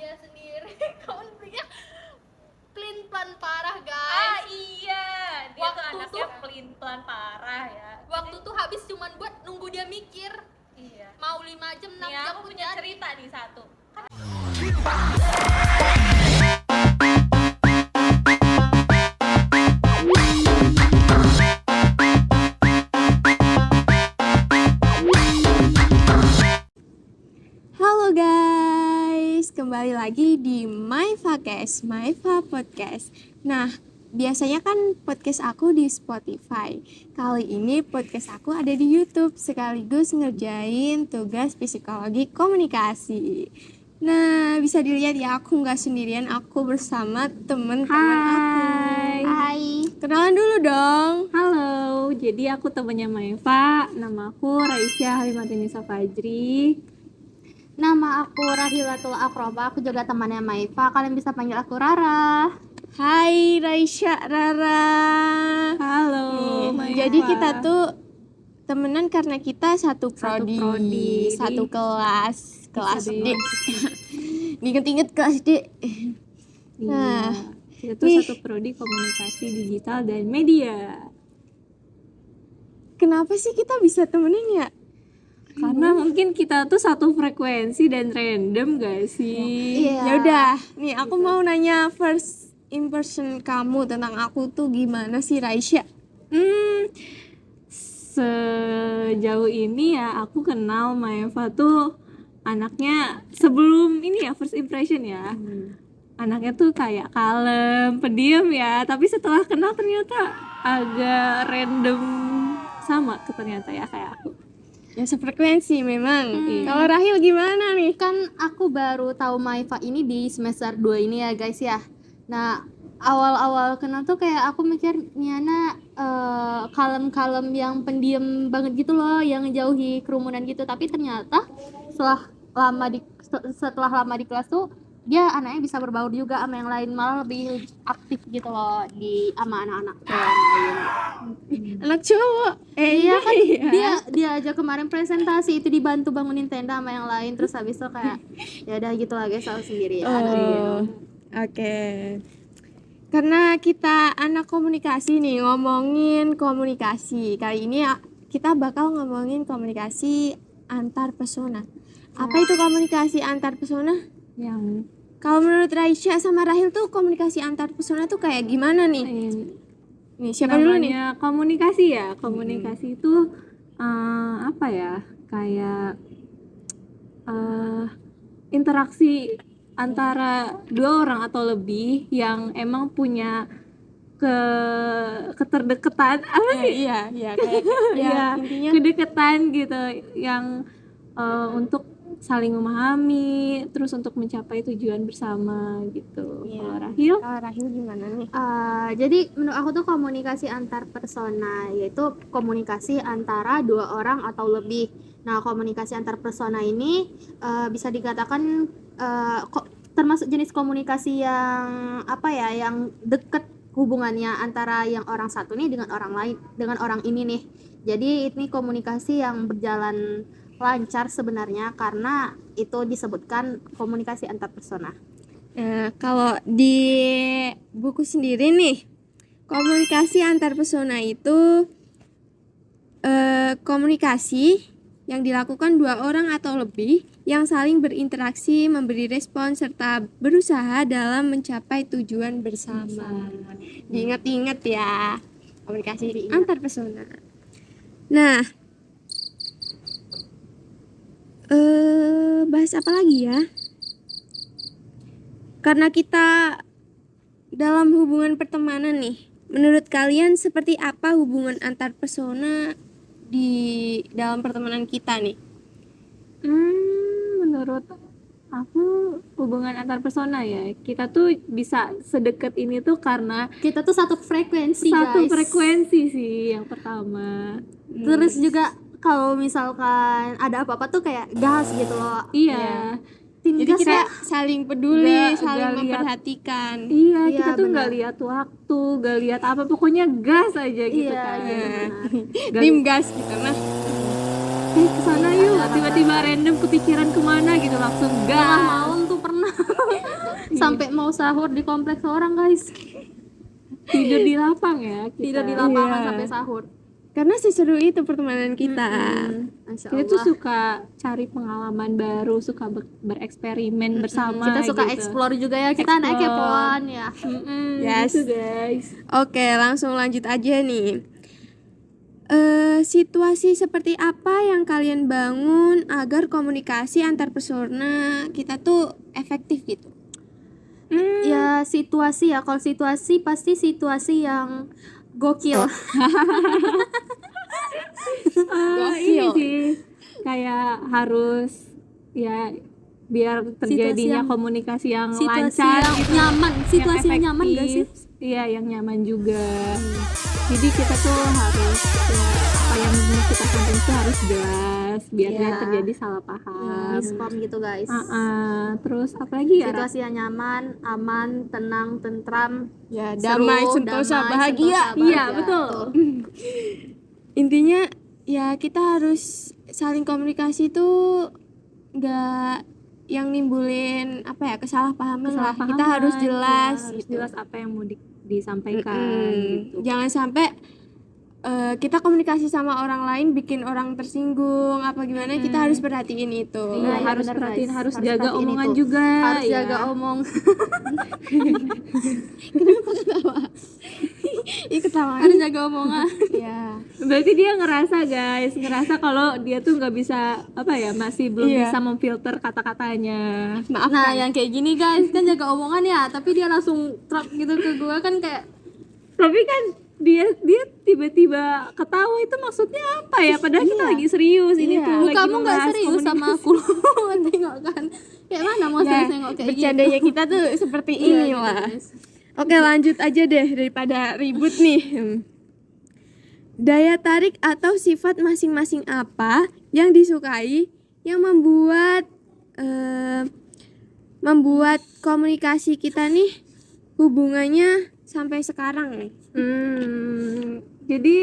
dia sendiri. Konfliknya pelin-pelan parah guys. Iya, dia Waktu tuh anaknya tuh- pelin-pelan parah ya. Waktu tuh habis cuman buat nunggu dia mikir. Iya. Mau 5 jam, 6 Nih jam aku pun punya jadi. cerita nih satu. Halo guys, kembali lagi di Maifa Podcast. Nah, biasanya kan podcast aku di Spotify. Kali ini podcast aku ada di YouTube sekaligus ngerjain tugas psikologi komunikasi. Nah, bisa dilihat ya, aku nggak sendirian, aku bersama teman-teman aku. Hai. Kenalan dulu dong. Halo, jadi aku temannya Maifa. Nama aku Raisya Halimatinisa Fajri. Nama aku Rahilatul Akroba. Aku juga temannya Maifa. Kalian bisa panggil aku Rara. Hai Raisya, Rara. Halo, Nih, Maifa. jadi kita tuh temenan karena kita satu Satu prodi, prodi. satu kelas Bisa D. di- Ingat-ingat kelas D. Iya. Nah, Kita tuh nih. satu prodi komunikasi digital dan media. Kenapa sih kita bisa temenan ya? Karena mungkin kita tuh satu frekuensi dan random gak sih? Ya udah, nih aku mau nanya first impression kamu tentang aku tuh gimana sih Raisya? Sejauh ini ya aku kenal Maifa tuh anaknya sebelum ini ya first impression ya. Anaknya tuh kayak kalem, pendiam ya, tapi setelah kenal ternyata agak random sama ternyata ya kayak aku. Ya sefrekuensi memang. Iya. Kalau Rahil gimana nih? Kan aku baru tahu Maifa ini di semester 2 ini ya guys ya. Nah, awal-awal kenal tuh kayak aku mikir Niana kalem-kalem yang pendiam banget gitu loh, yang ngejauhi kerumunan gitu. Tapi ternyata setelah lama di kelas tuh dia anaknya bisa berbaur juga sama yang lain, malah lebih aktif gitu loh sama anak-anak yang lain. Anak cowok. Iya kan, iya. dia aja kemarin presentasi itu dibantu bangunin tenda sama yang lain, terus habis itu kayak ya udah gitu lah guys, selalu sendirian. Oh, oke. Karena kita anak komunikasi nih, ngomongin komunikasi. Kali ini kita bakal ngomongin komunikasi antar pesona. Apa itu komunikasi antar pesona? Yang Kalau menurut Raisya sama Rahil tuh komunikasi antar pesona tuh kayak gimana nih? Nih, siapa dulu nih? namanya komunikasi ya. Komunikasi itu apa ya? Kayak interaksi antara dua orang atau lebih yang emang punya keterdekatan apa sih? Iya, kayak Ya, intinya kedekatan gitu yang untuk saling memahami, terus untuk mencapai tujuan bersama gitu. Iya. Kalau Rahil, kalau Rahil gimana nih? Jadi menurut aku tuh komunikasi antar persona yaitu komunikasi antara dua orang atau lebih. Nah, komunikasi antar persona ini bisa dikatakan termasuk jenis komunikasi yang apa ya, yang deket hubungannya antara yang orang satu nih dengan orang lain, dengan orang ini nih. Jadi ini komunikasi yang berjalan lancar sebenarnya karena itu disebutkan komunikasi antar persona. Nah, kalau di buku sendiri nih, komunikasi antar pesona itu komunikasi yang dilakukan dua orang atau lebih yang saling berinteraksi, memberi respon, serta berusaha dalam mencapai tujuan bersama. Diingat-ingat ya, komunikasi antar pesona. Nah, bahas apa lagi ya? Karena kita dalam hubungan pertemanan nih, menurut kalian seperti apa hubungan antar pesona di dalam pertemanan kita nih? menurut aku hubungan antar persona ya, kita tuh bisa sedekat ini tuh karena Kita tuh satu frekuensi satu guys. frekuensi sih yang pertama. Terus juga kalau misalkan ada apa-apa tuh kayak gas gitu loh. Iya. Tim Jadi gas kita ya. saling peduli, Nggak saling lihat. memperhatikan. Iya, Iya, kita tuh benar. nggak lihat waktu, nggak lihat apa, pokoknya gas aja gitu Iya, kan. iya benar. Nggak Tim gas gitu nah. kesana yuk, tiba-tiba random kepikiran kemana gitu langsung Tengah gas. malam tuh pernah sampai mau sahur di kompleks orang, guys. Tidur di lapang ya kita. Tidur di lapangan Iya. sampai sahur. Karena seseru itu pertemanan kita. Masya Kita tuh Allah. suka cari pengalaman baru, suka bereksperimen bersama Kita suka gitu. explore juga ya. Kita anak Explore. kepoan ya. Yes. Gitu guys. Oke, langsung lanjut aja nih. Situasi seperti apa yang kalian bangun agar komunikasi antar persona kita tuh efektif gitu? Ya situasi ya. Kalau situasi pasti situasi yang gokil. Ini sih kayak harus ya biar terjadinya yang- komunikasi yang Situasi lancar yang gitu. nyaman. Situasi yang nyaman gak sih? efektif. Iya, yang nyaman juga. Jadi kita tuh harus ya, apa yang kita sampaikan itu harus jelas biar Iya. nggak terjadi salah paham. Miskom gitu guys. Terus apa lagi ya? Ra? Situasi yang nyaman, aman, tenang, tentram, Ya, seru, damai, sentosa, damai, bahagia. sentosa, Iya, bahagia. betul. Tuh. Intinya ya kita harus saling komunikasi tuh nggak yang nimbulin apa ya kesalahpahaman lah. Kesalahpahaman, Kita harus jelas iya, harus gitu. jelas apa yang mau disampaikan gitu. Jangan sampai kita komunikasi sama orang lain bikin orang tersinggung apa gimana, kita harus perhatiin itu. Iya, Iya, harus bener, perhatiin, guys. harus Harus jaga perhatiin omongan itu. juga. Harus ya. jaga omong. Ikut sama. Harus jaga omongan. Ya. Berarti dia ngerasa kalau dia tuh nggak bisa apa ya, masih belum Iya. bisa memfilter kata-katanya. Maaf. Nah, yang kayak gini guys kan jaga omongan ya, tapi dia langsung trap gitu ke gua kan kayak Tapi kan dia tiba-tiba ketawa itu maksudnya apa ya? Padahal kita lagi serius ini Iya. tuh. lagi kamu nggak membahas serius sama aku. Tengok kan. Kayak mana mau serius nengok kayak gitu. Bercandanya kita tuh seperti ini Iya, gitu, lah. guys. Oke, lanjut aja deh daripada ribut nih. Daya tarik atau sifat masing-masing apa yang disukai yang membuat komunikasi kita nih hubungannya sampai sekarang nih. Jadi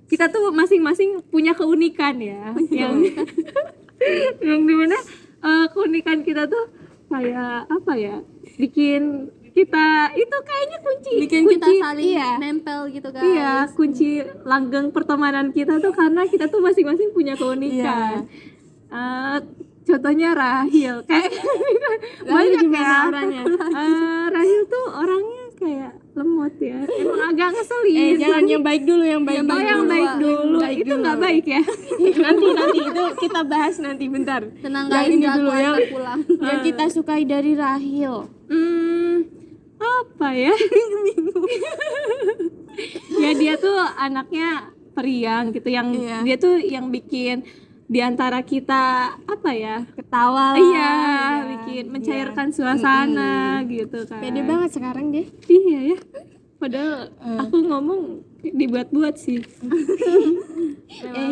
kita tuh masing-masing punya keunikan ya. yang dimana keunikan kita tuh kayak apa ya? Bikin kita itu kayaknya kunci Kita saling iya. nempel gitu guys. Iya, kunci langgeng pertemanan kita tuh karena kita tuh masing-masing punya keunikan. Contohnya Rahil, kayak banyak ya. Orangnya? Rahil tuh orangnya kayak lemot ya, emang agak ngeselin. Jangan yang baik dulu, yang baik dulu. yang baik dulu, itu nggak baik ya. nanti itu kita bahas nanti bentar. Tenang Yang guys, ini jangan dulu yang pulang. yang kita sukai dari Rahil. Apa ya? Ya dia tuh anaknya periang gitu, yang Iya. dia tuh yang bikin di antara kita apa ya? Ketawa lah. Iya, bikin mencairkan suasana gitu kan. Pede banget sekarang deh. Iya ya. Padahal aku ngomong dibuat-buat sih.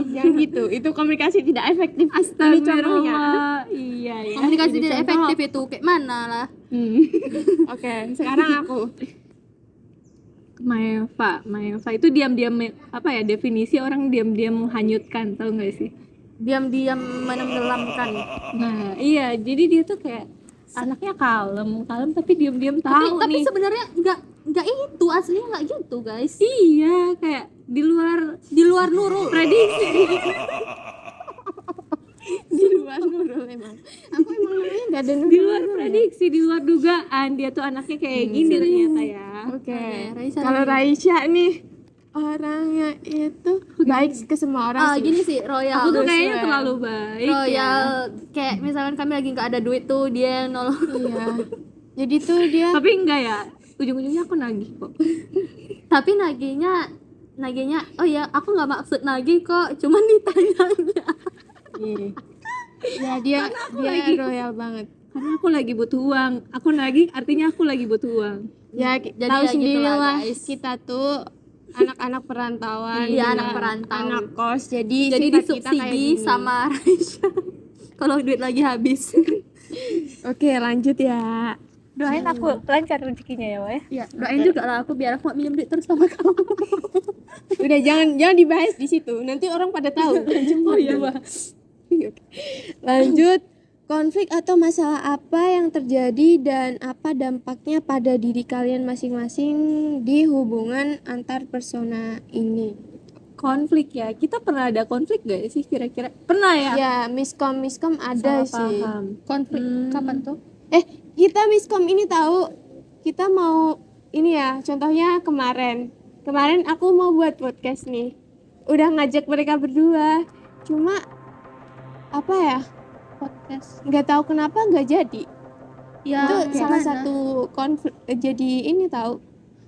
Jangan gitu. Itu komunikasi tidak efektif. Ini contohnya. Astagfirullah. Iya ya. Komunikasi Jadi tidak contoh. efektif itu kayak mana lah. Oke, sekarang aku. Maeva itu diam-diam apa ya, definisi orang diam-diam menghanyutkan, tahu nggak sih? Diam-diam menenggelamkan. Nah, iya, jadi dia tuh kayak anaknya kalem tapi diam-diam tahu Tapi nih. sebenarnya nggak itu aslinya nggak gitu guys. Iya, kayak di luar Nurul. prediksi. Di luar Nurul emang. Aku emang namanya nggak ada Nurul. Di luar prediksi, di luar dugaan, dia tuh anaknya kayak gini ternyata ya. Oke. Raisya Kalau Raisya nih orangnya itu baik ke semua orang sih. Gini sih royal. Aku tuh kayaknya Well. terlalu baik royal ya. kayak misalkan kami lagi nggak ada duit tuh dia yang nolong. Iya. Jadi tuh dia Tapi enggak ya, ujung-ujungnya aku nagih kok. Tapi nagihnya oh ya aku nggak maksud nagih kok, cuman ditanya aja. ya dia royal banget. Karena aku lagi butuh uang. Aku nagih artinya aku lagi butuh uang. Ya Jadi tahu ya sendiri gitulah, lah guys. kita tuh anak-anak perantauan. Iya, juga anak perantau. Anak kos. Jadi Jadi sifat kita kayak disubsidi gini. sama Raisya kalau duit lagi habis. Oke, lanjut ya. Doain aku lancar rezekinya ya, Wah. Ya, doain juga lah aku biar aku gak minjem duit terus sama kamu. Udah jangan dibahas di situ. Nanti orang pada tahu. Oh iya, Wah. Lanjut, konflik atau masalah apa yang terjadi dan apa dampaknya pada diri kalian masing-masing di hubungan antar persona ini? Konflik ya, kita pernah ada konflik gak sih kira-kira? Pernah ya? Ya, miskom ada Salah sih. paham. Konflik kapan tuh? Kita miskom ini tahu, kita mau ini ya, contohnya kemarin aku mau buat podcast nih, udah ngajak mereka berdua, cuma apa ya, Podcast. nggak tahu kenapa nggak jadi. Ya, Itu salah gimana? satu konflik, jadi ini tahu.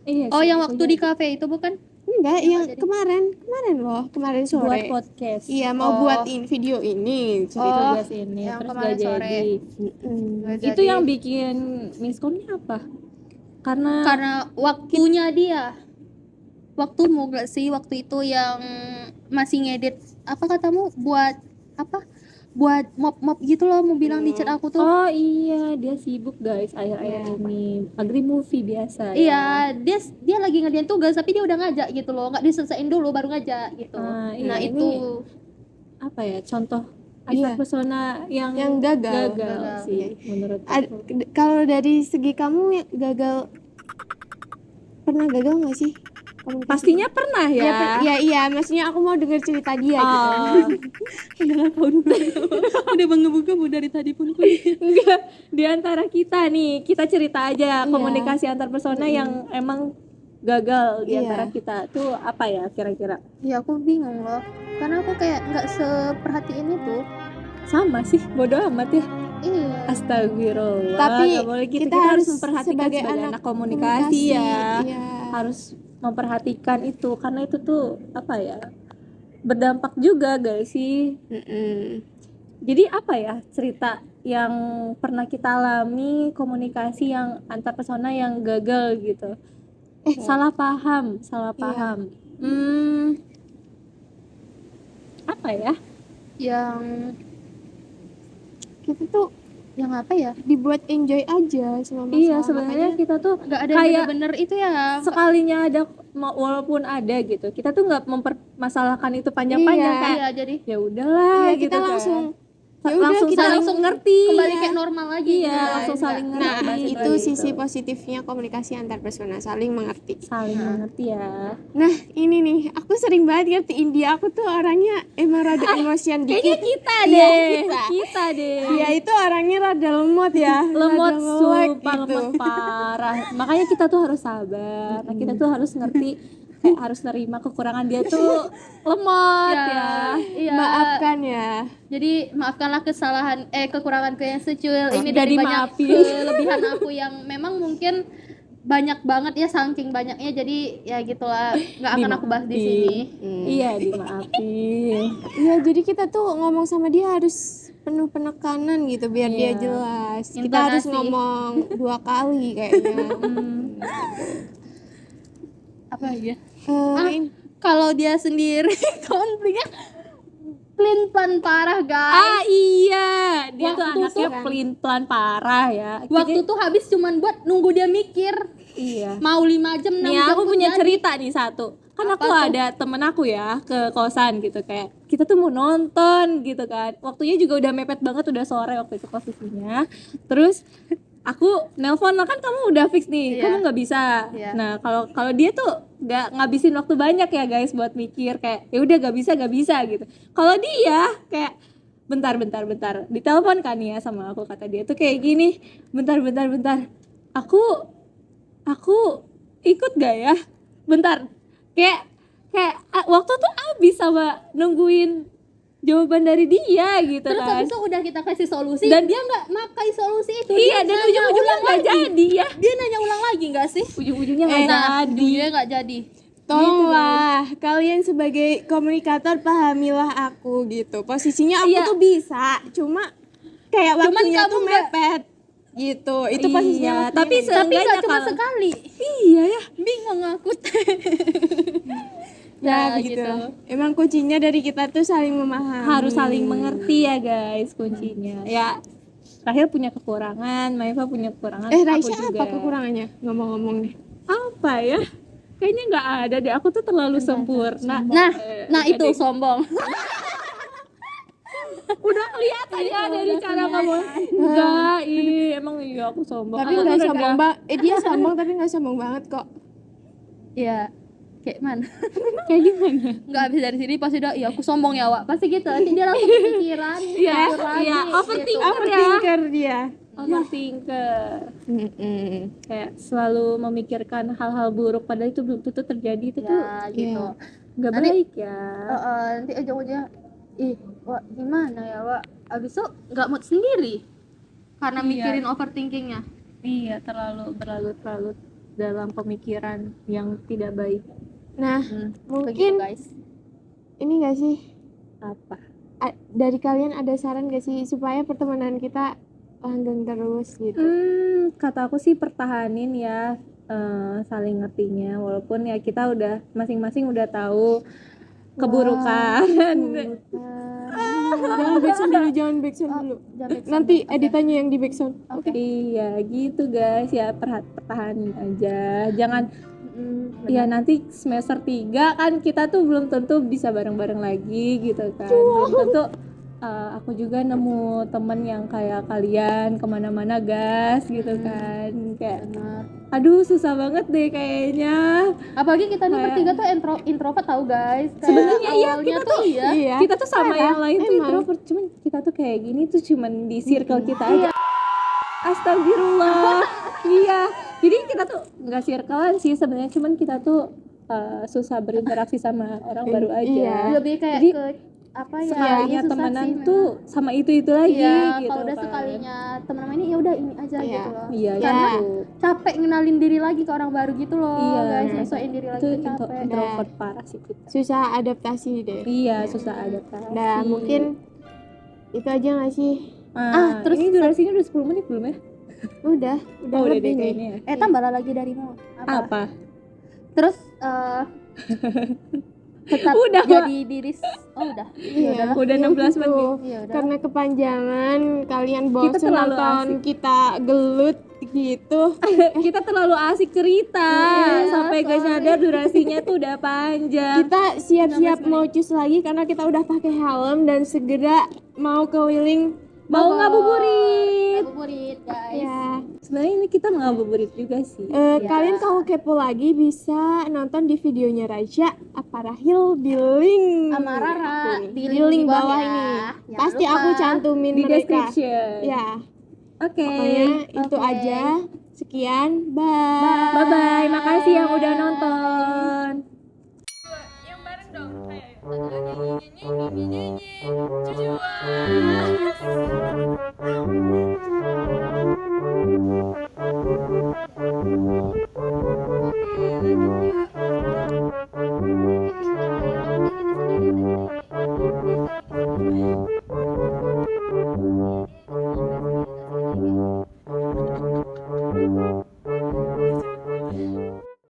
Iya Oh, sih, yang bisa waktu jadi. di kafe itu bukan? Enggak, yang jadi. kemarin loh, kemarin buat sore. podcast. Iya, mau Oh. buatin video ini. Oh, Tugas ini yang terus kemarin gak sore. jadi. Mm-mm. Itu yang bikin miskomnya apa? Karena waktunya dia. Waktumu gak sih waktu itu yang masih ngedit apa katamu buat apa? Buat mop gitu loh, mau bilang di chat aku tuh. Oh iya, dia sibuk guys akhir-akhir ini. Agri movie biasa Iya, dia lagi ngerjain tugas tapi dia udah ngajak gitu loh. Nggak diselesain dulu baru ngajak gitu. Ah, iya, Nah, ini itu apa ya? Contoh Iya. antar persona yang gagal. sih menurut Ad- aku. Kalau dari segi kamu yang gagal, pernah gagal nggak sih? Komunikasi? Pastinya pernah ya. Iya, maksudnya aku mau dengar cerita dia gitu. udah bangga-bangga dari tadi pun Enggak, di antara kita nih, kita cerita aja Iya. komunikasi antar persona yang emang gagal di Iya. antara kita tuh apa ya kira-kira? Ya aku bingung loh. Karena aku kayak nggak seperhatiin itu. Sama sih, bodoh amat ya. Iya. Astagfirullah. Tapi nggak boleh gitu. kita Kita harus harus memperhatikan sebagai sebagai anak anak komunikasi ya. Iya. Harus memperhatikan itu karena itu tuh apa ya? Berdampak juga guys sih. Mm-mm. Jadi apa ya cerita yang pernah kita alami komunikasi yang antar persona yang gagal gitu? Salah paham. Apa ya? Yang Kita tuh apa ya? dibuat enjoy aja sama masalah. Iya sebenarnya kita tuh Nggak ada Kayak- bener-bener itu ya. sekalinya ada walaupun ada gitu, kita tuh nggak mempermasalahkan itu panjang-panjang Iya. kayak Iya, jadi ya udahlah Iya, gitu kita kan. langsung ya udah, langsung kita saling langsung ngerti. kembali Iya. kayak normal lagi. Iya, gitu. langsung saling Nggak- Nah, ngerti. itu Gitu. sisi positifnya komunikasi antar persona, saling mengerti. Saling mengerti ya. Nah, ini nih, aku sering banget ngertiin dia. Aku tuh orangnya emang rada emosian Kayaknya dikit. kita Iya, deh. kita. Kita deh. Dia itu orangnya rada lemot ya. Lemot, rada ngelek sumpah gitu. lemot parah. Makanya kita tuh harus sabar. Nah, kita tuh harus ngerti kayak harus nerima kekurangan dia tuh lemot ya. Iya. Maafkan ya. Jadi maafkanlah kekuranganku yang secuil ini Udah dari banyak dimaafin. kelebihan aku yang memang mungkin banyak banget ya, saking banyaknya, jadi ya gitulah, nggak akan aku bahas di sini. Iya, dimaafin. Iya, jadi kita tuh ngomong sama dia harus penuh penekanan gitu biar dia Iya. jelas. Kita harus Intonasi. ngomong 2 kali kayaknya. Apa ya? Ini- Kalau dia sendiri konfliknya pelin-pelan parah guys. Iya, dia tuh Waktu anaknya tuh- pelin-pelan parah ya. Waktu tuh habis cuman buat nunggu dia mikir. Iya. Mau 5 jam 6 Nih jam aku pun punya jadi. cerita nih satu. Kan Apa aku tuh? ada temen aku ya ke kosan gitu kayak kita tuh mau nonton gitu kan. Waktunya juga udah mepet banget, udah sore waktu itu posisinya. Terus aku nelpon, kan kamu udah fix nih, Iya. kamu nggak bisa. Iya. Nah kalau dia tuh nggak ngabisin waktu banyak ya guys buat mikir kayak ya udah gak bisa gitu. Kalau dia kayak bentar ditelepon kan ya sama aku, kata dia tuh kayak gini, bentar aku ikut gak ya, bentar kayak waktu tuh habis sama nungguin jawaban dari dia gitu Terus kan. habis itu udah kita kasih solusi Dan- dia nggak pakai solusi itu. Iya, Dia dan nanya ujung-ujungnya ulang nggak lagi. jadi ya, Dia nanya ulang lagi nggak sih? ujung-ujungnya nggak Nah, jadi. dia nggak jadi. Tolonglah, kalian sebagai komunikator pahamilah aku gitu. Posisinya aku Iya. tuh bisa, cuma kayak Cuman waktunya kamu tuh nggak- mepet gitu. Itu posisinya Iya, waktunya tapi mepet. Tapi seenggaknya nggak cuma kalau- sekali. Iya ya. Bingung aku. Ya, Ya, begitu. gitu. Emang kuncinya dari kita tuh saling memahami. Harus saling mengerti ya guys, kuncinya. Ya, Rahel punya kekurangan, Maifa punya kekurangan, aku Raisya juga. apa kekurangannya? Ngomong-ngomong nih. Apa ya? Kayaknya nggak ada deh. Aku tuh terlalu sempurna. Nah Nggak itu deh. sombong. Udah kelihatan ya dari cara ngomong. Enggak, emang iya aku sombong. Tapi Aku nggak tuh sombong banget. Dia sombong tapi nggak sombong banget kok. Ya kayak mana? kayak gimana? Nggak habis dari sini pasti udah, iya aku sombong ya Wak. Pasti gitu, nanti dia langsung kepikiran. Iya, mikir lagi, iya, gitu. overthinker dia. Overthinker. Kayak selalu memikirkan hal-hal buruk padahal itu belum tentu terjadi, itu tuh Ya gitu. nggak Nanti- baik ya. Nanti ujung-ujungnya Wak gimana ya Wak, abis itu nggak mood sendiri karena Iya. mikirin overthinkingnya. Iya, terlalu berlarut-larut dalam pemikiran yang tidak baik. Nah, Begitu mungkin guys. ini nggak sih Apa? dari kalian ada saran gak sih supaya pertemanan kita langgeng terus gitu? Kata aku sih pertahanin ya, saling ngertinya, walaupun ya kita udah masing-masing udah tahu keburukan. Jangan backsound dulu, jangan backsound dulu. Nanti editannya yang di backsound. Oke. Iya gitu guys, ya pertahanin aja, jangan ya nanti semester 3 kan kita tuh belum tentu bisa bareng-bareng lagi gitu kan, belum tentu aku juga nemu temen yang kayak kalian kemana-mana gas gitu kan, kayak aduh susah banget deh kayaknya. Apalagi kita nih Kayak- bertiga tuh introvert tahu guys. Kayak Sebenarnya iya, awalnya kita tuh Iya. kita tuh sama yang lain tuh emang. introvert, cuman kita tuh kayak gini tuh cuman di circle kita aja. Astagfirullah. Iya, jadi kita tuh nggak circlean sih sebenarnya, cuman kita tuh susah berinteraksi sama orang baru aja. Iya. lebih kayak Jadi, ke apa ya? sekalinya susah temenan sih tuh sama itu lagi Iya, gitu kalau udah kan. sekalinya temen sama ini ya udah ini aja Iya. gitu loh. Iya, Karena gitu. Capek ngenalin diri lagi ke orang baru gitu loh, Iya. guys. Nyesuaiin diri lagi Itu tuh capek. introvert parah sih kita. Susah adaptasi deh. Iya, susah adaptasi. Nah, mungkin itu aja gak sih? Terus ini durasinya udah 10 menit belum ya? Udah Oh, udah lebih deh nih. kayaknya ya. Tambah lagi darimu. Apa? Terus tetap Udah, jadi diri. Oh udah. Iya, Udah ya 16 gitu. menit. Iya udah. Karena kepanjangan kalian bosan terlalu nonton asik. kita gelut gitu. Kita terlalu asik cerita sampai gak sadar durasinya tuh udah panjang. Kita siap-siap mau cus lagi karena kita udah pakai helm dan segera mau keliling. Mau ngabuburit. Ngabuburit guys. Ya. Sebenarnya ini kita ngabuburit juga sih. Kalian kalau kepo lagi bisa nonton di videonya Raja Aparahil di link Sama Rara aku nih. di Di link bawah ya. ini. Jangan Pasti lupa. aku cantumin Di mereka. description. Ya, Oke. pokoknya itu Oke. aja. Sekian, bye. Bye bye. Makasih yang udah nonton. Yang bareng dong. Ayo.